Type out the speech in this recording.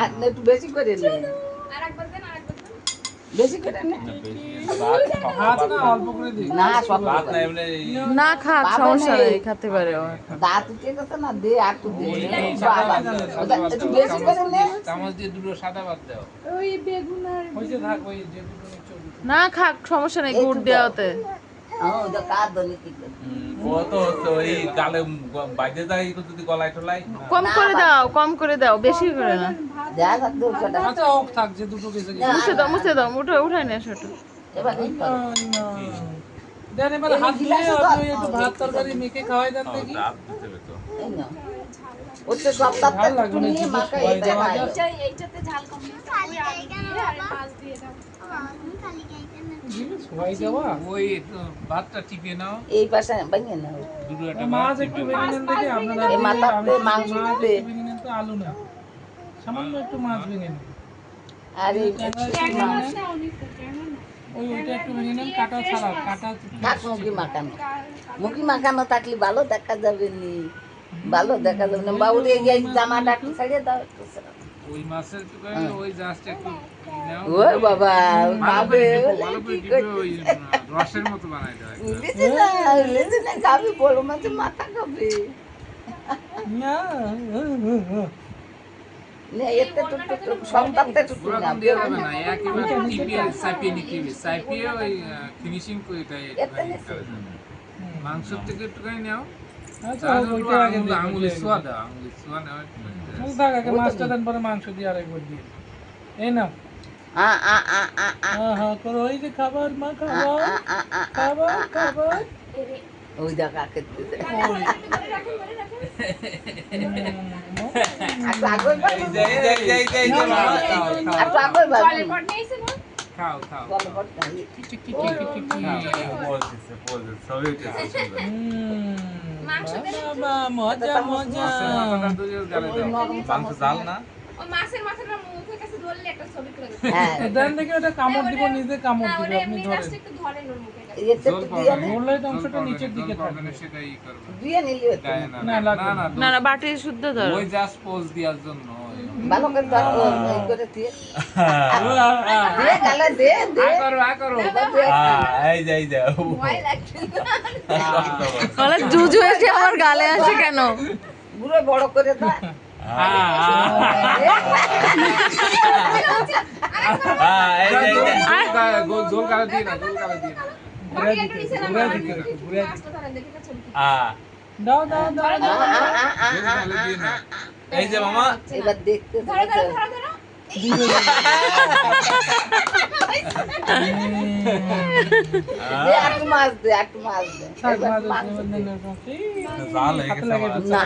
আর একটু বেশি করে নে, বেশি করে নে। না সব না খাক, সমস্যা নেই, খেতে পারে ও। দাঁত উঠে গেছে না, দে আর একটু দে। বাবা, একটু বেশি করে নে। চামচ দিয়ে দুটো সাদা ভাত দাও। না খাক, সমস্যা নেই, গুড় দেওয়া ওতে। ওটা কার দলে কি করে? ও তো ওই গালে বাইরে যায় যদি গলায় টলায়। কম করে দাও, কম করে দাও, বেশি করে না। যা থাক দে ওটা। মুছে দাও, মুছে দাও, উঠাই নিয়ে আসো একটু। এবার এই করো। রাত দিতে হবে তো। এই নাও। ওতে সব তাতে একটু নিয়ে মাখা এটা খায়। এইটাতে ঝাল কম দিতে ওই আলু দিয়ে আর মাছ দিয়ে দাও। ওই ভাতটা টিপিয়ে নাও। এই পাশে বানিয়ে নাও। দুটো একটা মাছ একটু ভেঙে নেন দেখি আপনারা। এই মাথাতে মাংস দিতে। আলু না সামান্য একটু মাছ ভেঙে নেন, আর এই মাছ না উনি তো কেমন ওইটা একটু ভেঙে নেন, কাটা ছাড়া কাটা। থাক মুখি মাখানো। মুখি মাখানো থাকলে ভালো দেখা যাবে নি, ভালো দেখা যাবে না। বাবুরে এই জামাটা একটু ছাড়িয়ে দাও একটু ছাড়া। ওই মাছের তো ওই জাস্ট একটু নাও। ওই বাবা খাবে ভালো করে দিবে ওই রসের মতো বানাই দাও। লিজি না খাবি, বড় মাছের মাথা খাবে না না। এতে তো সব তাতে টুকু না পুরো দিয়ে যাবে না, একেবারে টিপিয়ে চাপিয়ে নিতে হবে। চাপিয়ে ওই ফিনিশিং করে দেয়। মাংসের থেকে একটুখানি নাও। আচ্ছা ওইটা আগে দিয়ে আঙুলের সোয়া দাও, আঙুলের সোয়া নাও। থাক, আগে মাছটা দেন, পরে মাংস দিয়ে আরেকবার দিয়ে এই না। আ আ আ আ আ হ্যাঁ করো, ওই যে খাবার মা, খাবার খাবার খাবার। ওই দেখা খেতে দে। একটু আগে এই যে মামা খাও একটু আগে বাবু জলের পট নিয়েছে না খাও খাও। বল বল বলছে সবই টেস্ট সুন্দর। মাংস দিলে বাবা মজা মজা। মাথাটা দুটো গালে দাও। মাংস জাল না? ওই মাছের মাথাটা মুখের কাছে ধরলে একটা ছবি তুলে দেবে। হ্যাঁ দেন দেখি, ওটা কামড় দিব, নিজে কামড় না দিব, ওরে আপনি এমনি ধরেন। জাস্ট একটু ধরেন ওর মুখের কাছে। এতে একটু দিয়ে নে, ধরলে তো অংশটা নিচের দিকে থাকবে। সেটাই করবে। দিয়ে নিলি হতো। গায়ে না না, না লাগবে না না না, বাটি শুদ্ধ ধরো। ওই জাস্ট পোজ দেওয়ার জন্য। ভালো করে ধর, এই করে দিয়ে দিয়ে গালে দে দে। আ করো এই যাই ভয় লাগছে বলে জুজু এসে আমার গালে আসে কেন? পুরো বড় করে দাও। জোল গালে দিয়ে না, জোল গালে দিয়ে না। দাও দাও দাও দাও। জোল গালে দিয়ে না। এই যে মামা এবার দেখতে ধরো ধরো ধরো ধরো দে, একটু মাছ দে, একটু মাছ দে। থাক, এবার মাছ মাংস আছে, দে। এবার দেন, এরকম। এই, জাল হয়ে হাতে গেছে লাগে আমার। দিচ্ছে। না